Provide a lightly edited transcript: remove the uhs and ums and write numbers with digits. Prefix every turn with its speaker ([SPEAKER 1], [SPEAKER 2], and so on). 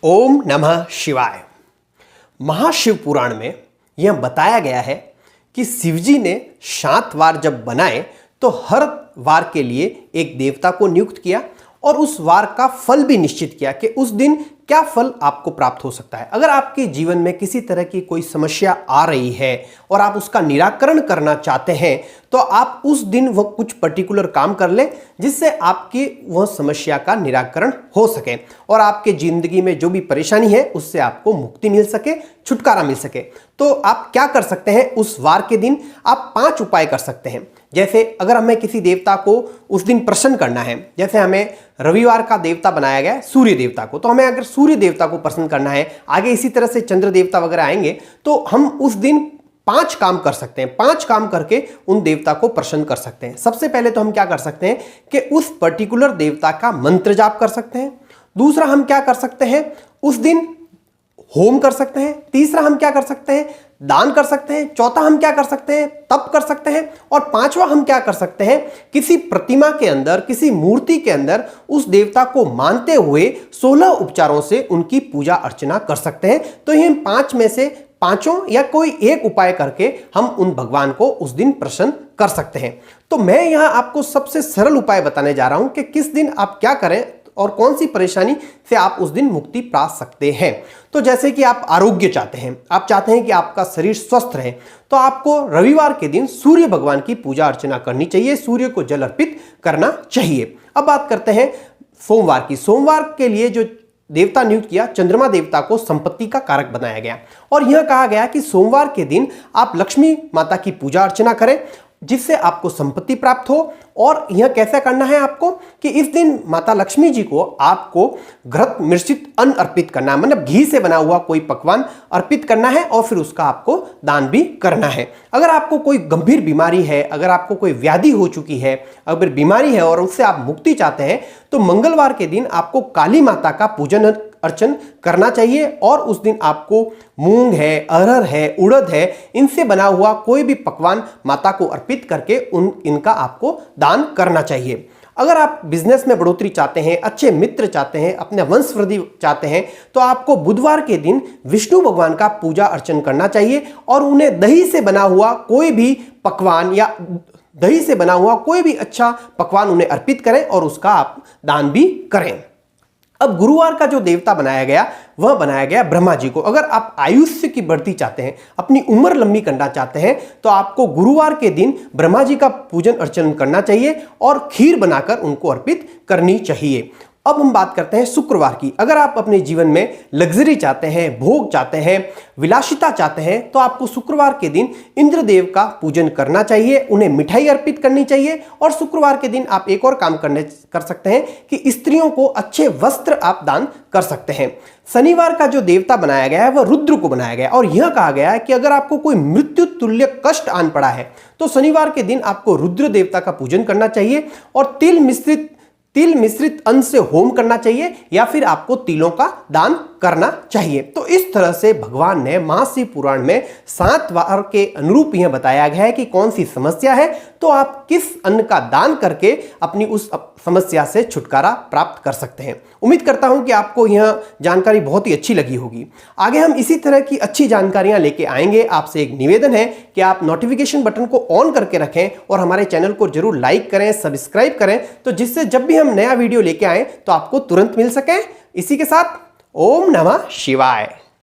[SPEAKER 1] ओम नमः शिवाय। महाशिव पुराण में यह बताया गया है कि शिवजी ने 7 वार जब बनाए तो हर वार के लिए एक देवता को नियुक्त किया और उस वार का फल भी निश्चित किया कि उस दिन क्या फल आपको प्राप्त हो सकता है। अगर आपके जीवन में किसी तरह की कोई समस्या आ रही है और आप उसका निराकरण करना चाहते हैं तो आप उस दिन वह कुछ पर्टिकुलर काम कर लें जिससे आपकी वह समस्या का निराकरण हो सके और आपके जिंदगी में जो भी परेशानी है उससे आपको मुक्ति मिल सके, छुटकारा मिल सके। तो आप क्या कर सकते हैं, उस वार के दिन आप 5 उपाय कर सकते हैं। जैसे अगर हमें किसी देवता को उस दिन प्रसन्न करना है, जैसे हमें रविवार का देवता बनाया गया है सूर्य देवता को, तो हमें अगर सूर्य देवता को प्रसन्न करना है, आगे इसी तरह से चंद्र देवता वगैरह आएंगे, तो हम उस दिन 5 काम कर सकते हैं। 5 काम करके उन देवता को प्रसन्न कर सकते हैं। सबसे पहले तो हम क्या कर सकते हैं कि उस पर्टिकुलर देवता का मंत्र जाप कर सकते हैं। दूसरा हम क्या कर सकते हैं, उस दिन होम कर सकते हैं। तीसरा हम क्या कर सकते हैं, दान कर सकते हैं। चौथा हम क्या कर सकते हैं, तप कर सकते हैं। और 5वां हम क्या कर सकते हैं, किसी प्रतिमा के अंदर, किसी मूर्ति के अंदर उस देवता को मानते हुए 16 उपचारों से उनकी पूजा अर्चना कर सकते हैं। तो इन 5 में से 5 या कोई एक उपाय करके हम उन भगवान को उस दिन प्रसन्न कर सकते हैं। तो मैं यहां आपको सबसे सरल उपाय बताने जा रहा हूं कि किस दिन आप क्या करें और कौन सी परेशानी से आप उस दिन मुक्ति पा सकते हैं। तो जैसे कि आप आरोग्य चाहते हैं, आप चाहते हैं कि आपका शरीर स्वस्थ रहे, तो आपको रविवार के दिन सूर्य भगवान की पूजा अर्चना करनी चाहिए, सूर्य को जल अर्पित करना चाहिए। अब बात करते हैं सोमवार की। सोमवार के लिए जो देवता नियुक्त किया, चंद्रमा देवता को संपत्ति का कारक बनाया गया और यह कहा गया कि सोमवार के दिन आप लक्ष्मी माता की पूजा अर्चना करें जिससे आपको संपत्ति प्राप्त हो। और यह कैसे करना है आपको कि इस दिन माता लक्ष्मी जी को आपको घृत मिश्रित अन्न अर्पित करना है, मतलब घी से बना हुआ कोई पकवान अर्पित करना है और फिर उसका आपको दान भी करना है। अगर आपको कोई गंभीर बीमारी है, अगर आपको कोई व्याधि हो चुकी है, अगर बीमारी है और उससे आप मुक्ति चाहते हैं, तो मंगलवार के दिन आपको काली माता का पूजन अर्चन करना चाहिए और उस दिन आपको मूंग है, अरहर है, उड़द है, इनसे बना हुआ कोई भी पकवान माता को अर्पित करके इनका आपको दान करना चाहिए। अगर आप बिजनेस में बढ़ोतरी चाहते हैं, अच्छे मित्र चाहते हैं, अपने वंश वृद्धि चाहते हैं, तो आपको बुधवार के दिन विष्णु भगवान का पूजा अर्चन करना चाहिए और उन्हें दही से बना हुआ कोई भी पकवान या दही से बना हुआ कोई भी अच्छा पकवान उन्हें अर्पित करें और उसका आप दान भी करें। अब गुरुवार का जो देवता बनाया गया वह बनाया गया ब्रह्मा जी को। अगर आप आयुष्य की बढ़ती चाहते हैं, अपनी उम्र लंबी करना चाहते हैं, तो आपको गुरुवार के दिन ब्रह्मा जी का पूजन अर्चन करना चाहिए और खीर बनाकर उनको अर्पित करनी चाहिए। अब हम बात करते हैं शुक्रवार की। अगर आप अपने जीवन में लग्जरी चाहते हैं, भोग चाहते हैं, विलासिता चाहते हैं, तो आपको शुक्रवार के दिन इंद्रदेव का पूजन करना चाहिए, उन्हें मिठाई अर्पित करनी चाहिए। और शुक्रवार के दिन आप एक और काम कर सकते हैं कि स्त्रियों को अच्छे वस्त्र आप दान कर सकते हैं। शनिवार का जो देवता बनाया गया है वह रुद्र को बनाया गया है और यह कहा गया है कि अगर आपको कोई मृत्यु तुल्य कष्ट आन पड़ा है तो शनिवार के दिन आपको रुद्र देवता का पूजन करना चाहिए और तिल मिश्रित अन्न से होम करना चाहिए या फिर आपको तिलों का दान करना चाहिए। तो इस तरह से भगवान ने महाशिव पुराण में 7 वार के अनुरूप यह बताया गया है कि कौन सी समस्या है तो आप किस अन्न का दान करके अपनी उस समस्या से छुटकारा प्राप्त कर सकते हैं। उम्मीद करता हूं कि आपको यह जानकारी बहुत ही अच्छी लगी होगी। आगे हम इसी तरह की अच्छी जानकारियां लेके आएंगे। आपसे एक निवेदन है कि आप नोटिफिकेशन बटन को ऑन करके रखें और हमारे चैनल को जरूर लाइक करें, सब्सक्राइब करें, तो जिससे जब भी हम नया वीडियो लेके आएं तो आपको तुरंत मिल सके। इसी के साथ ओम नमः शिवाय।